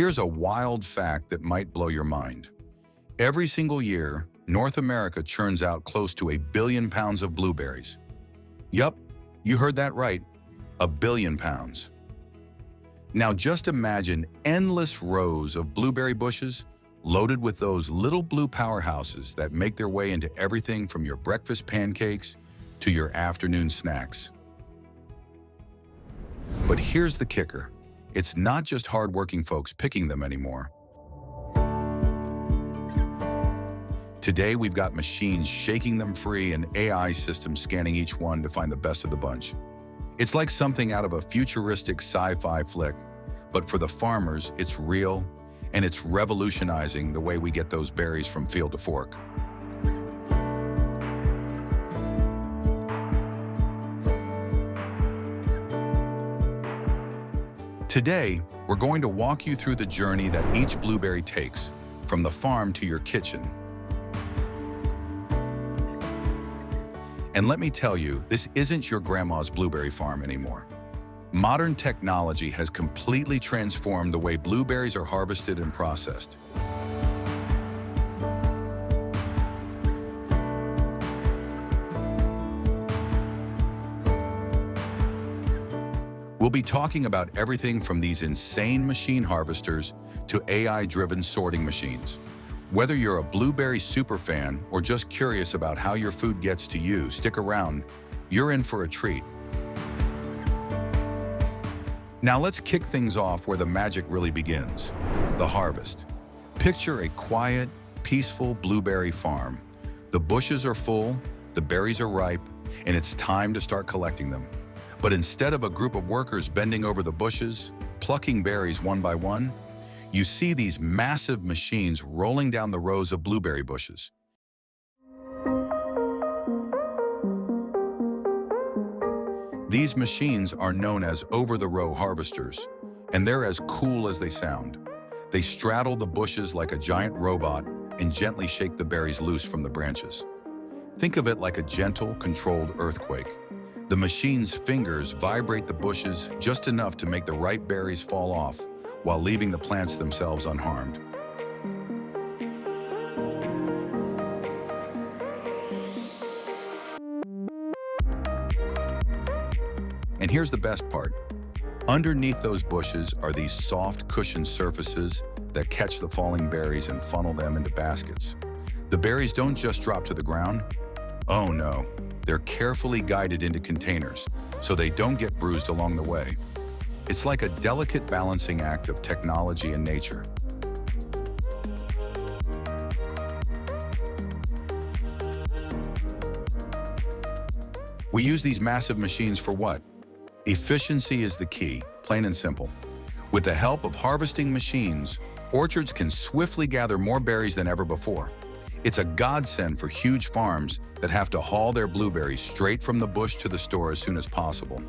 Here's a wild fact that might blow your mind. Every single year, North America churns out close to 1 billion pounds of blueberries. Yup, you heard that right, 1 billion pounds. Now just imagine endless rows of blueberry bushes loaded with those little blue powerhouses that make their way into everything from your breakfast pancakes to your afternoon snacks. But here's the kicker. It's not just hardworking folks picking them anymore. Today, we've got machines shaking them free and AI systems scanning each one to find the best of the bunch. It's like something out of a futuristic sci-fi flick, but for the farmers, it's real, and it's revolutionizing the way we get those berries from field to fork. Today, we're going to walk you through the journey that each blueberry takes, from the farm to your kitchen. And let me tell you, this isn't your grandma's blueberry farm anymore. Modern technology has completely transformed the way blueberries are harvested and processed. We'll be talking about everything from these insane machine harvesters to AI-driven sorting machines. Whether you're a blueberry superfan or just curious about how your food gets to you, stick around. You're in for a treat. Now let's kick things off where the magic really begins, the harvest. Picture a quiet, peaceful blueberry farm. The bushes are full, the berries are ripe, and it's time to start collecting them. But instead of a group of workers bending over the bushes, plucking berries one by one, you see these massive machines rolling down the rows of blueberry bushes. These machines are known as over-the-row harvesters, and they're as cool as they sound. They straddle the bushes like a giant robot and gently shake the berries loose from the branches. Think of it like a gentle, controlled earthquake. The machine's fingers vibrate the bushes just enough to make the ripe berries fall off, while leaving the plants themselves unharmed. And here's the best part. Underneath those bushes are these soft, cushioned surfaces that catch the falling berries and funnel them into baskets. The berries don't just drop to the ground. Oh no, they're carefully guided into containers so they don't get bruised along the way. It's like a delicate balancing act of technology and nature. We use these massive machines for what? Efficiency is the key, plain and simple. With the help of harvesting machines, orchards can swiftly gather more berries than ever before. It's a godsend for huge farms that have to haul their blueberries straight from the bush to the store as soon as possible.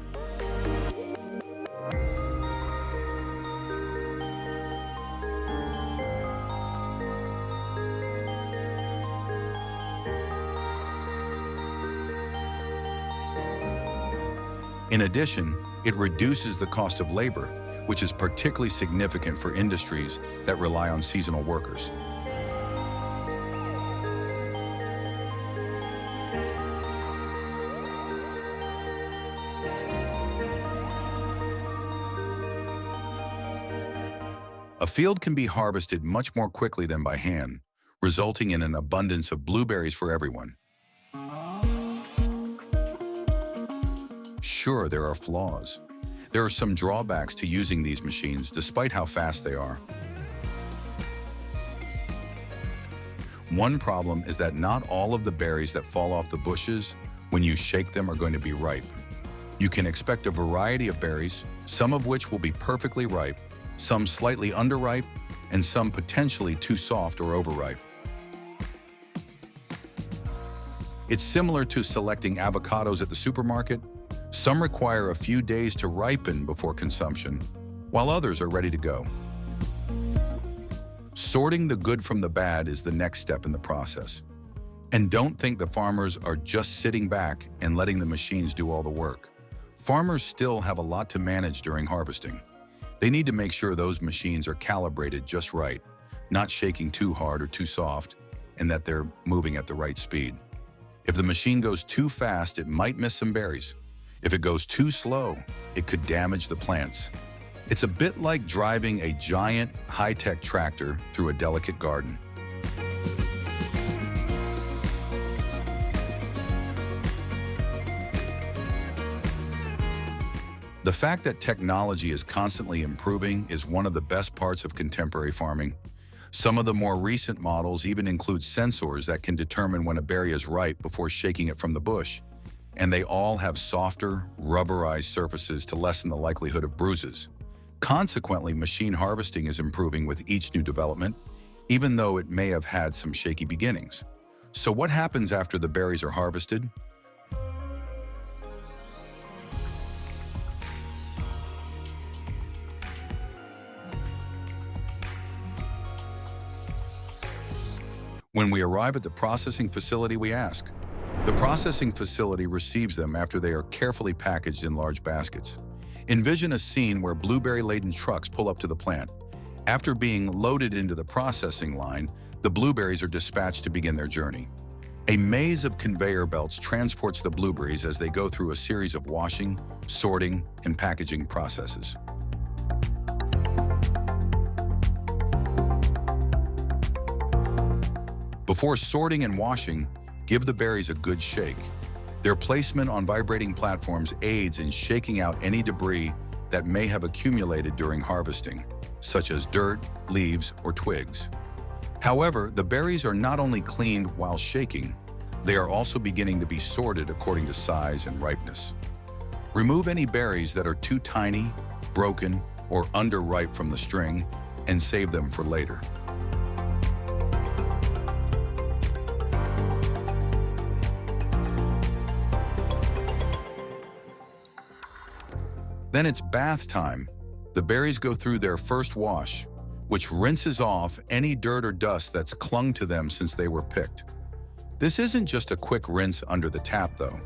In addition, it reduces the cost of labor, which is particularly significant for industries that rely on seasonal workers. A field can be harvested much more quickly than by hand, resulting in an abundance of blueberries for everyone. Sure, there are flaws. There are some drawbacks to using these machines, despite how fast they are. One problem is that not all of the berries that fall off the bushes when you shake them are going to be ripe. You can expect a variety of berries, some of which will be perfectly ripe, some slightly underripe, and some potentially too soft or overripe. It's similar to selecting avocados at the supermarket. Some require a few days to ripen before consumption, while others are ready to go. Sorting the good from the bad is the next step in the process. And don't think the farmers are just sitting back and letting the machines do all the work. Farmers still have a lot to manage during harvesting. They need to make sure those machines are calibrated just right, not shaking too hard or too soft, and that they're moving at the right speed. If the machine goes too fast, it might miss some berries. If it goes too slow, it could damage the plants. It's a bit like driving a giant, high-tech tractor through a delicate garden. The fact that technology is constantly improving is one of the best parts of contemporary farming. Some of the more recent models even include sensors that can determine when a berry is ripe before shaking it from the bush. And they all have softer, rubberized surfaces to lessen the likelihood of bruises. Consequently, machine harvesting is improving with each new development, even though it may have had some shaky beginnings. So what happens after the berries are harvested? When we arrive at the processing facility, we ask. The processing facility receives them after they are carefully packaged in large baskets. Envision a scene where blueberry-laden trucks pull up to the plant. After being loaded into the processing line, the blueberries are dispatched to begin their journey. A maze of conveyor belts transports the blueberries as they go through a series of washing, sorting, and packaging processes. Before sorting and washing, give the berries a good shake. Their placement on vibrating platforms aids in shaking out any debris that may have accumulated during harvesting, such as dirt, leaves, or twigs. However, the berries are not only cleaned while shaking, they are also beginning to be sorted according to size and ripeness. Remove any berries that are too tiny, broken, or underripe from the string, and save them for later. Then it's bath time. The berries go through their first wash, which rinses off any dirt or dust that's clung to them since they were picked. This isn't just a quick rinse under the tap, though.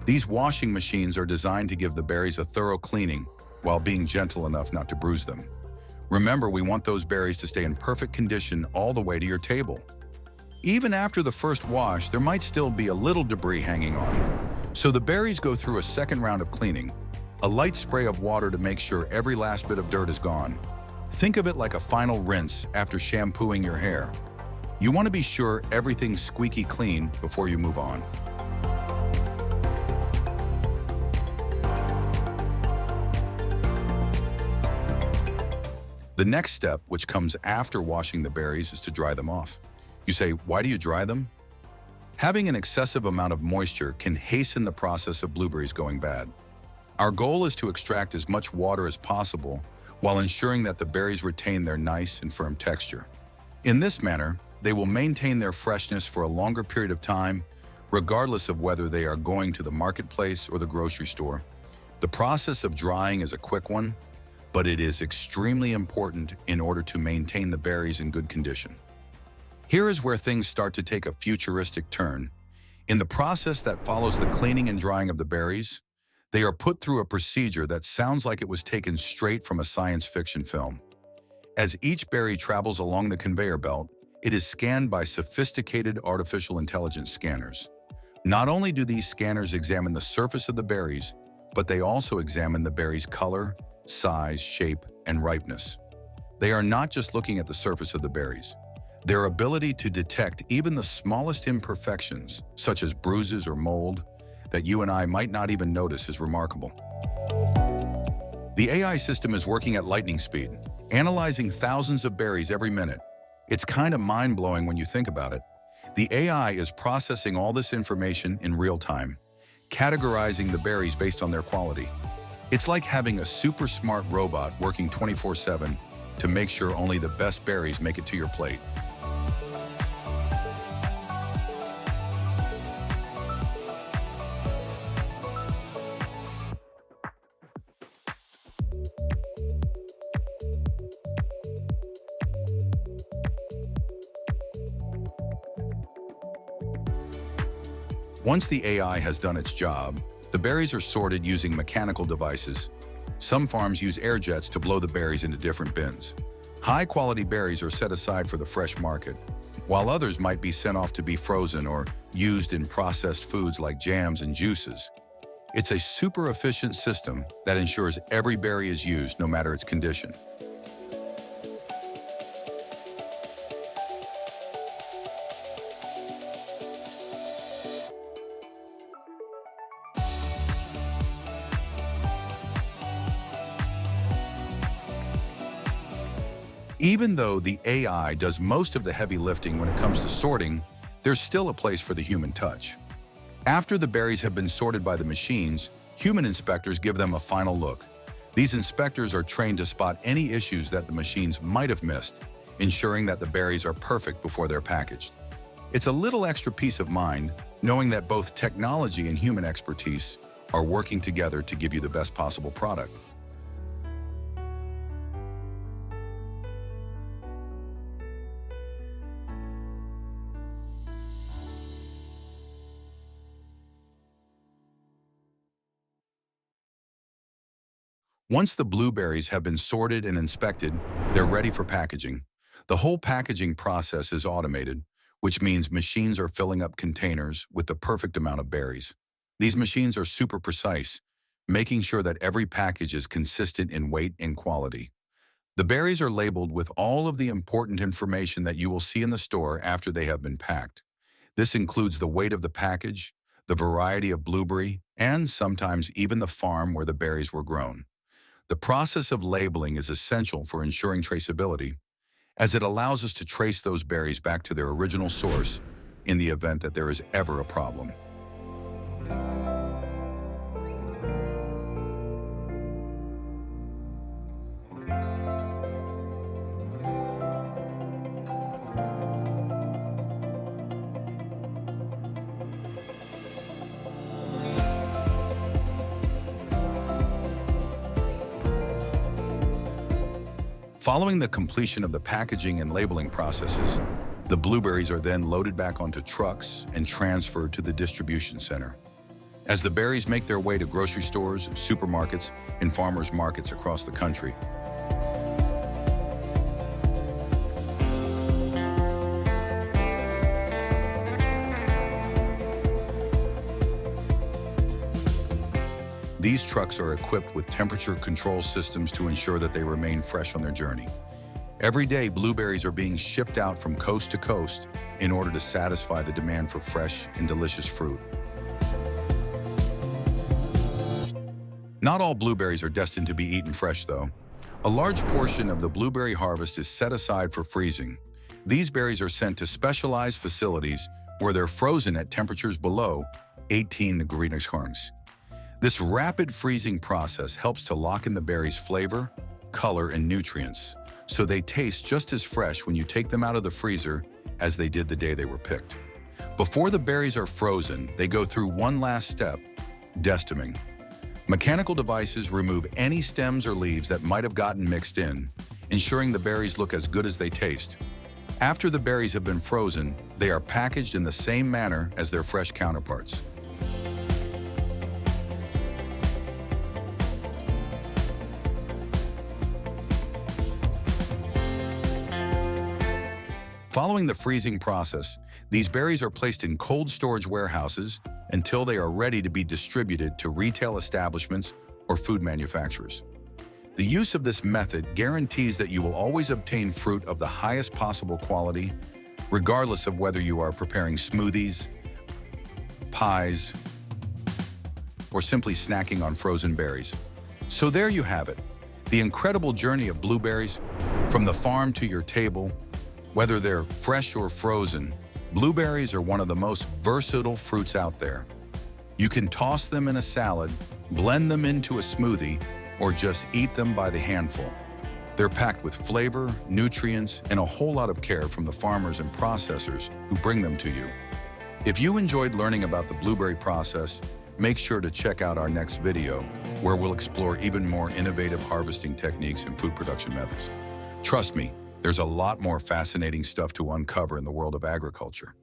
These washing machines are designed to give the berries a thorough cleaning while being gentle enough not to bruise them. Remember, we want those berries to stay in perfect condition all the way to your table. Even after the first wash, there might still be a little debris hanging on. So the berries go through a second round of cleaning, a light spray of water to make sure every last bit of dirt is gone. Think of it like a final rinse after shampooing your hair. You want to be sure everything's squeaky clean before you move on. The next step, which comes after washing the berries, is to dry them off. You say, why do you dry them? Having an excessive amount of moisture can hasten the process of blueberries going bad. Our goal is to extract as much water as possible while ensuring that the berries retain their nice and firm texture. In this manner, they will maintain their freshness for a longer period of time, regardless of whether they are going to the marketplace or the grocery store. The process of drying is a quick one, but it is extremely important in order to maintain the berries in good condition. Here is where things start to take a futuristic turn. In the process that follows the cleaning and drying of the berries, they are put through a procedure that sounds like it was taken straight from a science fiction film. As each berry travels along the conveyor belt, it is scanned by sophisticated artificial intelligence scanners. Not only do these scanners examine the surface of the berries, but they also examine the berry's color, size, shape, and ripeness. They are not just looking at the surface of the berries. Their ability to detect even the smallest imperfections, such as bruises or mold, that you and I might not even notice is remarkable. The AI system is working at lightning speed, analyzing thousands of berries every minute. It's kind of mind-blowing when you think about it. The AI is processing all this information in real time, categorizing the berries based on their quality. It's like having a super smart robot working 24/7 to make sure only the best berries make it to your plate. Once the AI has done its job, the berries are sorted using mechanical devices. Some farms use air jets to blow the berries into different bins. High-quality berries are set aside for the fresh market, while others might be sent off to be frozen or used in processed foods like jams and juices. It's a super efficient system that ensures every berry is used no matter its condition. Even though the AI does most of the heavy lifting when it comes to sorting, there's still a place for the human touch. After the berries have been sorted by the machines, human inspectors give them a final look. These inspectors are trained to spot any issues that the machines might have missed, ensuring that the berries are perfect before they're packaged. It's a little extra peace of mind knowing that both technology and human expertise are working together to give you the best possible product. Once the blueberries have been sorted and inspected, they're ready for packaging. The whole packaging process is automated, which means machines are filling up containers with the perfect amount of berries. These machines are super precise, making sure that every package is consistent in weight and quality. The berries are labeled with all of the important information that you will see in the store after they have been packed. This includes the weight of the package, the variety of blueberry, and sometimes even the farm where the berries were grown. The process of labeling is essential for ensuring traceability, as it allows us to trace those berries back to their original source in the event that there is ever a problem. Following the completion of the packaging and labeling processes, the blueberries are then loaded back onto trucks and transferred to the distribution center. As the berries make their way to grocery stores, supermarkets, and farmers markets across the country, these trucks are equipped with temperature control systems to ensure that they remain fresh on their journey. Every day, blueberries are being shipped out from coast to coast in order to satisfy the demand for fresh and delicious fruit. Not all blueberries are destined to be eaten fresh, though. A large portion of the blueberry harvest is set aside for freezing. These berries are sent to specialized facilities where they're frozen at temperatures below 18 degrees Celsius. This rapid freezing process helps to lock in the berries' flavor, color, and nutrients, so they taste just as fresh when you take them out of the freezer as they did the day they were picked. Before the berries are frozen, they go through one last step, desteming. Mechanical devices remove any stems or leaves that might have gotten mixed in, ensuring the berries look as good as they taste. After the berries have been frozen, they are packaged in the same manner as their fresh counterparts. Following the freezing process, these berries are placed in cold storage warehouses until they are ready to be distributed to retail establishments or food manufacturers. The use of this method guarantees that you will always obtain fruit of the highest possible quality, regardless of whether you are preparing smoothies, pies, or simply snacking on frozen berries. So there you have it, the incredible journey of blueberries from the farm to your table. Whether they're fresh or frozen, blueberries are one of the most versatile fruits out there. You can toss them in a salad, blend them into a smoothie, or just eat them by the handful. They're packed with flavor, nutrients, and a whole lot of care from the farmers and processors who bring them to you. If you enjoyed learning about the blueberry process, make sure to check out our next video, where we'll explore even more innovative harvesting techniques and food production methods. Trust me, there's a lot more fascinating stuff to uncover in the world of agriculture.